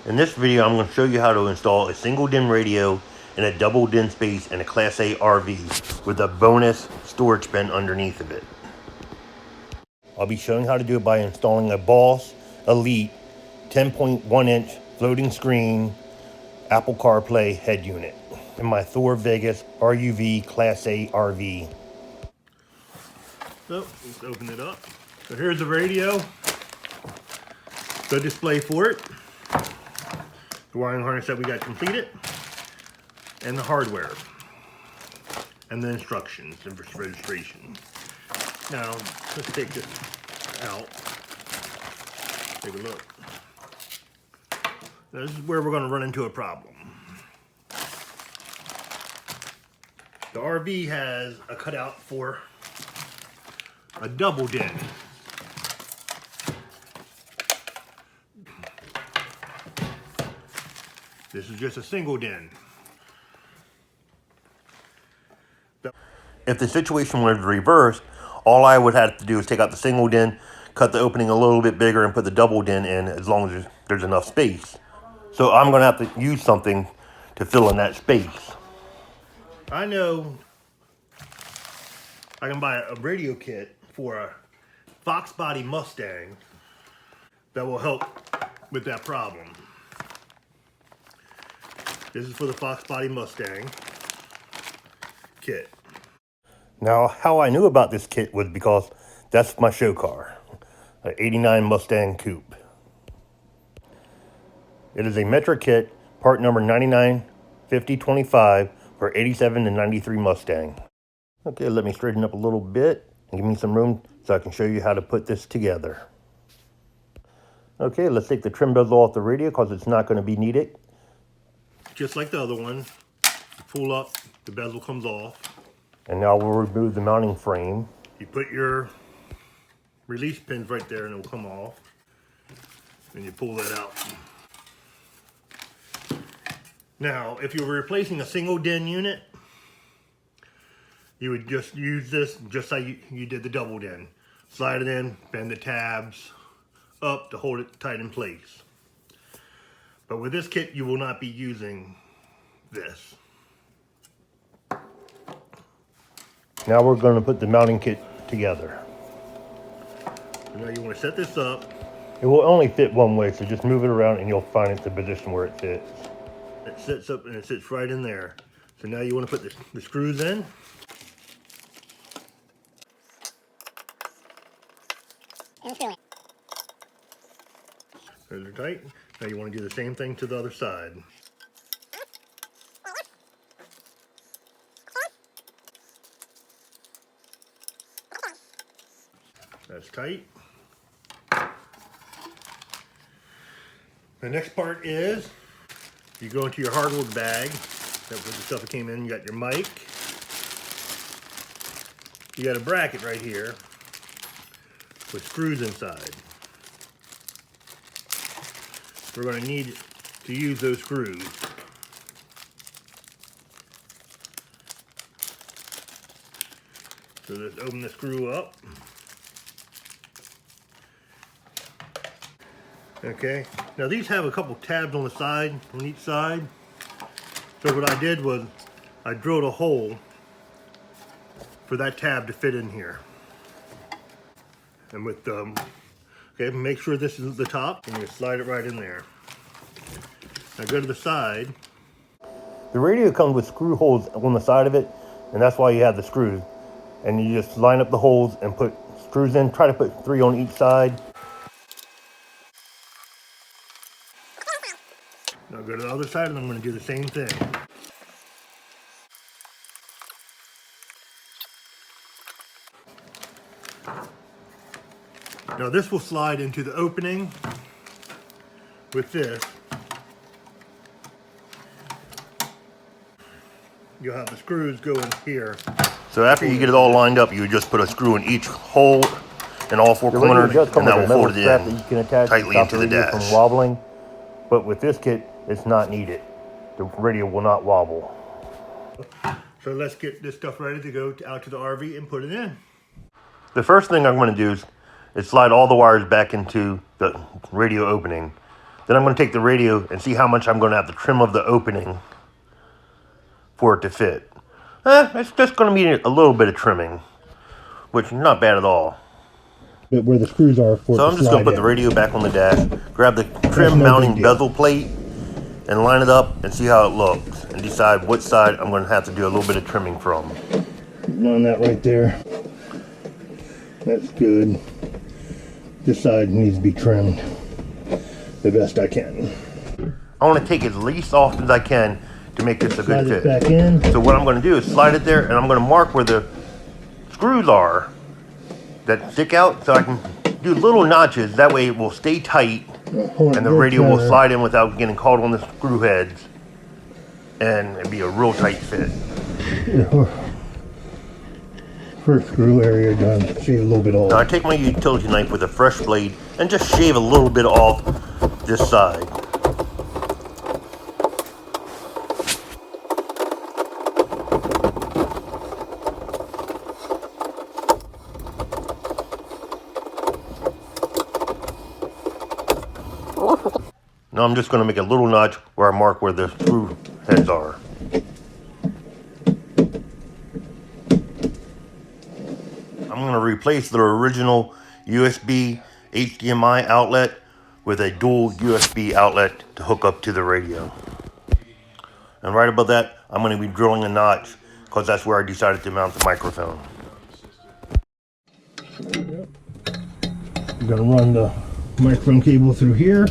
In this video, I'm going to show you how to install a single DIN radio in a double DIN space in a Class A RV with a bonus storage bin underneath of it. I'll be showing how to do it by installing a Boss Elite 10.1 inch floating screen Apple CarPlay head unit in my Thor Vegas RUV Class A RV. So let's open it up. So here's the radio, the display for it, the wiring harness that we got completed, and the hardware, and the instructions and registration. Now let's take this out. Take a look. This is where we're going to run into a problem. The RV has a cutout for a double DIN. This is just a single DIN. If the situation was reversed, all I would have to do is take out the single DIN, cut the opening a little bit bigger, and put the double DIN in as long as there's enough space. So I'm going to have to use something to fill in that space. I know I can buy a radio kit for a Fox body Mustang that will help with that problem. This is for the Fox body Mustang kit. Now, how I knew about this kit was because that's my show car, an '89 Mustang Coupe. It is a Metra kit, part number 995025 for 87 to 93 Mustang. Okay, let me straighten up a little bit and give me some room so I can show you how to put this together. Okay, let's take the trim bezel off the radio because it's not going to be needed. Just like the other one, you pull up, the bezel comes off. And now we'll remove the mounting frame. You put your release pins right there and it'll come off. And you pull that out. Now, if you were replacing a single DIN unit, you would just use this just like you did the double DIN. Slide it in, bend the tabs up to hold it tight in place. But with this kit, you will not be using this. Now we're going to put the mounting kit together. So now you want to set this up. It will only fit one way, so just move it around and you'll find it the position where it fits. It sits up and it sits right in there. So now you want to put the screws in. Those are tight. Now you want to do the same thing to the other side. That's tight. The next part is you go into your hardwood bag. That's where the stuff that came in. You got your mic. You got a bracket right here with screws inside. We're going to need to use those screws. So let's open the screw up. Okay, now these have a couple tabs on the side, on each side. So what I did was I drilled a hole for that tab to fit in here. And with okay, make sure this is the top, and you slide it right in there. Now go to the side. The radio comes with screw holes on the side of it, and that's why you have the screws. And you just line up the holes and put screws in. Try to put 3 on each side. Now go to the other side, and I'm going to do the same thing. Now this will slide into the opening with this. You'll have the screws go in here. So after you get it all lined up, you would just put a screw in each hole in all 4 corners, and that will hold it in tightly into the dash. From wobbling, but with this kit, it's not needed. The radio will not wobble. So let's get this stuff ready to go out to the RV and put it in. The first thing I'm going to do is slide all the wires back into the radio opening. Then I'm going to take the radio and see how much I'm going to have to trim of the opening for it to fit. It's just going to be a little bit of trimming, which is not bad at all. But where the screws are for So I'm just going to put the radio back on the dash, grab the trim mounting bezel plate, and line it up and see how it looks, and decide which side I'm going to have to do a little bit of trimming from. Run that right there. That's good. This side needs to be trimmed the best I can. I want to take as least off as I can to make this a good fit. Back in. So what I'm going to do is slide it there, and I'm going to mark where the screws are that stick out, so I can do little notches. That way it will stay tight, and the radio will slide in without getting caught on the screw heads, and it'll be a real tight fit. First screw area done. Shave a little bit off. Now I take my utility knife with a fresh blade and just shave a little bit off this side. Now I'm just going to make a little notch where I mark where the screw heads are. I'm going to replace the original USB HDMI outlet with a dual USB outlet to hook up to the radio. And right above that, I'm going to be drilling a notch because that's where I decided to mount the microphone. I'm going to run the microphone cable through here,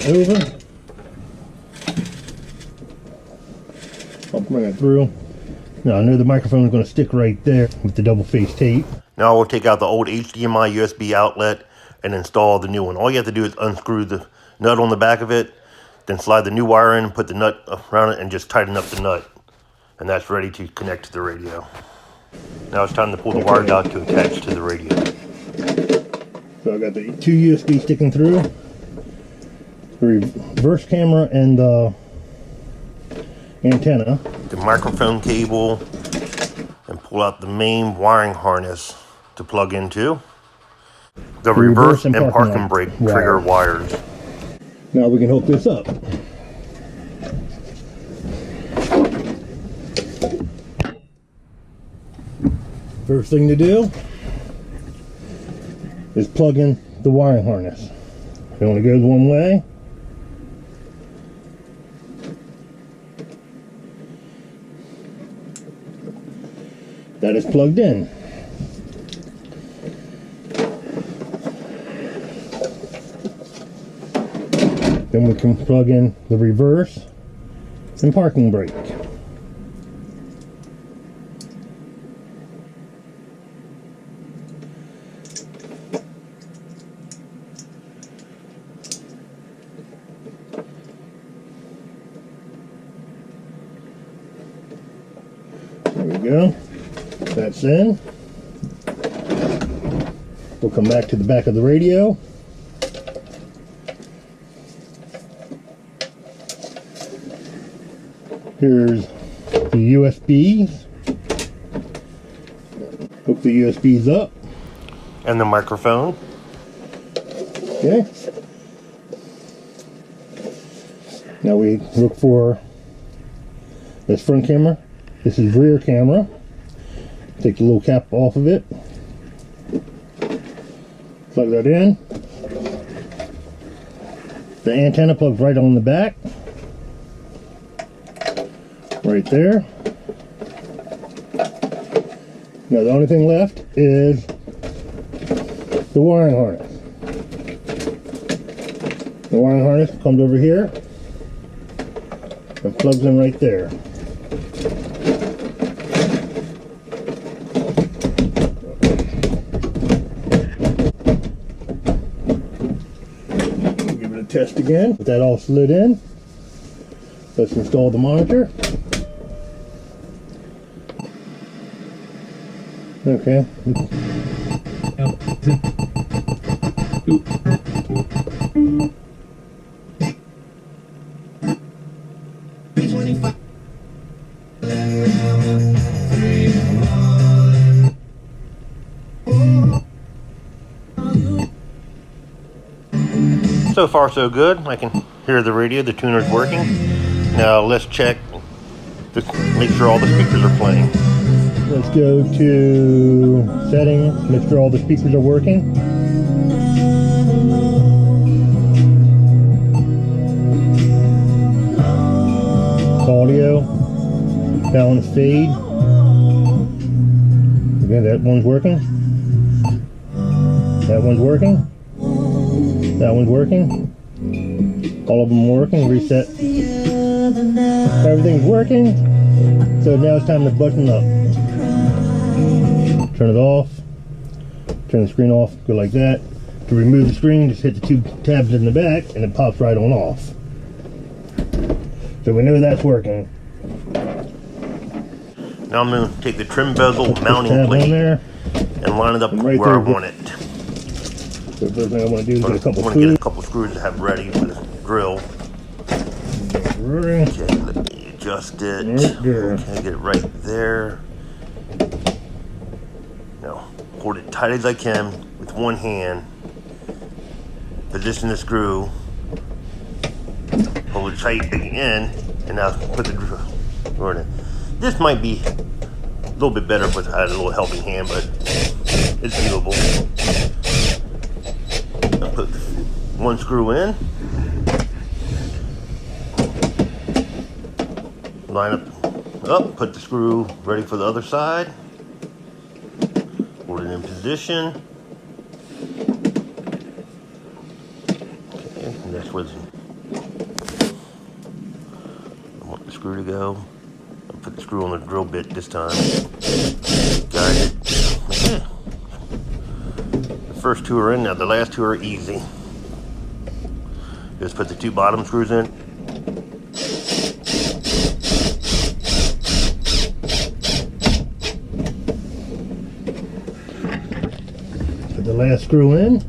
over. I'll bring it through. Now I know the microphone is going to stick right there with the double face tape. Now we'll take out the old HDMI USB outlet and install the new one. All you have to do is unscrew the nut on the back of it, then slide the new wire in and put the nut around it and just tighten up the nut. And that's ready to connect to the radio. Now it's time to pull the wires out to attach to the radio. So I got the two USB sticking through, the reverse camera and the antenna. The microphone cable, and pull out the main wiring harness to plug into. The reverse and parking brake trigger wires. Now we can hook this up. First thing to do is plug in the wiring harness. It only goes one way. That is plugged in. Then we can plug in the reverse and parking brake. There we go. That's in. We'll come back to the back of the radio. Here's the USBs. Hook the USBs up. And the microphone. Okay. Now we look for this front camera. This is rear camera. Take the little cap off of it. Plug that in. The antenna plugs right on the back. Right there. Now the only thing left is the wiring harness. The wiring harness comes over here and plugs in right there. Give it a test again. With that all slid in, let's install the monitor. Okay. So far so good. I can hear the radio, the tuner's working. Now let's check to make sure all the speakers are playing. Let's go to settings, make sure all the speakers are working. Audio, balance fade. Okay, that one's working. That one's working. That one's working. All of them working. Reset. Everything's working. So now it's time to button up. Turn it off. Turn the screen off. Go like that. To remove the screen, just hit the two tabs in the back and it pops right on off. So we know that's working. Now I'm going to take the trim bezel mounting plate and line it up right where I there. want it. So the first thing I want to do is get a couple I want to get a couple screws to have ready for the drill. Okay, let me adjust it. Okay, get it right there. Now, hold it tight as I can with one hand. Position the screw. Hold it tight again, and now put the drill in. This might be a little bit better if I had a little helping hand, but it's doable. I'll put one screw in. Line up, put the screw ready for the other side. Hold it in position. Okay, and that's where I want the screw to go. I'll put the screw on the drill bit this time. Got it. Okay. The first two are in now, the last two are easy. Just put the two bottom screws in. Put the last screw in.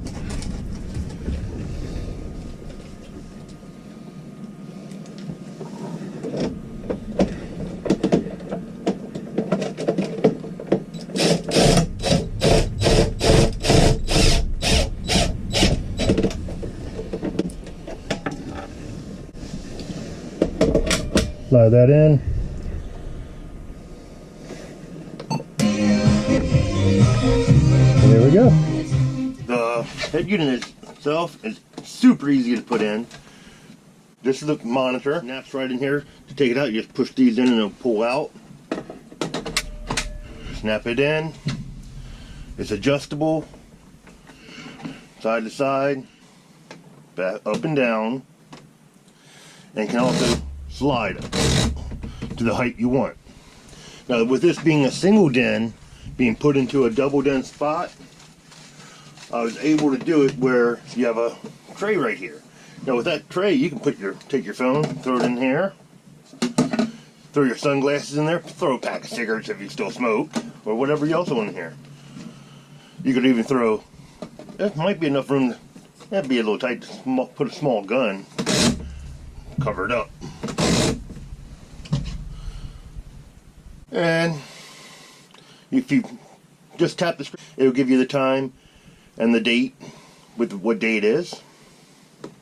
Slide that in. And there we go. The head unit itself is super easy to put in. This is the monitor. Snaps right in here. To take it out, you just push these in and it'll pull out. Snap it in. It's adjustable. Side to side. Back, up and down. And can also slide to the height you want. Now with this being a single din, being put into a double din spot, I was able to do it where you have a tray right here. Now with that tray, you can take your phone, throw it in here, throw your sunglasses in there, throw a pack of cigarettes if you still smoke, or whatever you also want in here. You could even throw, there might be enough room, that'd be a little tight to put a small gun, cover it up. And if you just tap the screen, it'll give you the time and the date with what day it is.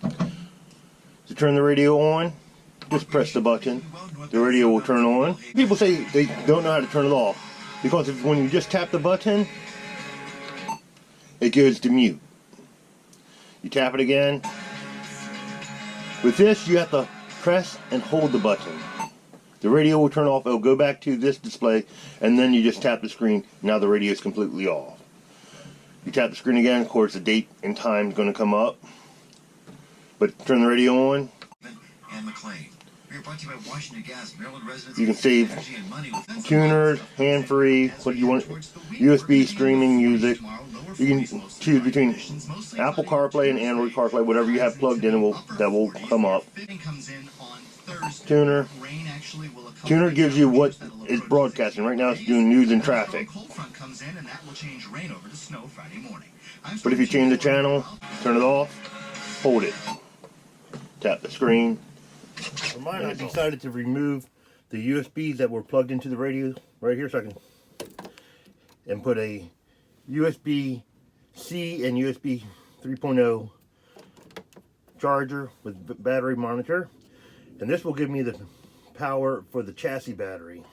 To turn the radio on, just press the button. The radio will turn on. People say they don't know how to turn it off because when you just tap the button, it goes to mute. You tap it again. With this, you have to press and hold the button. The radio will turn off, it'll go back to this display, and then you just tap the screen. Now the radio is completely off. You tap the screen again, of course the date and time is going to come up. But turn the radio on. You can save tuners, hand-free, what you want, USB streaming music. You can choose between Apple CarPlay and Android CarPlay, whatever you have plugged in that will come up. Tuner. Tuner gives you what is broadcasting. Right now it's doing news and traffic. But if you change the channel, turn it off, hold it. Tap the screen. For mine, I decided to remove the USBs that were plugged into the radio right here so I can and put a USB-C and USB 3.0 charger with battery monitor. And this will give me the power for the chassis battery.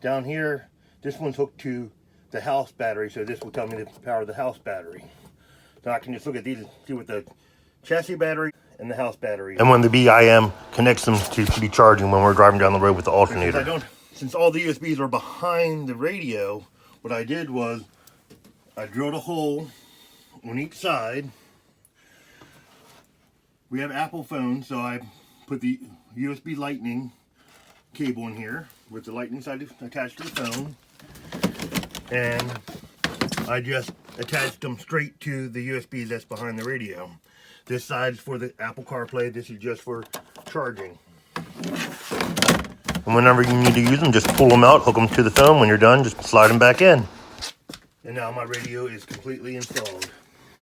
Down here, this one's hooked to the house battery, so this will tell me the power of the house battery. So I can just look at these and see what the chassis battery and the house battery. And when the BIM connects them to be charging when we're driving down the road with the alternator. Since all the USBs are behind the radio, what I did was I drilled a hole on each side. We have Apple phones, so I put the USB lightning cable in here with the lightning side attached to the phone. And I just attached them straight to the USB that's behind the radio. This side's for the Apple CarPlay, this is just for charging. And whenever you need to use them, just pull them out, hook them to the phone. When you're done, just slide them back in. And now my radio is completely installed.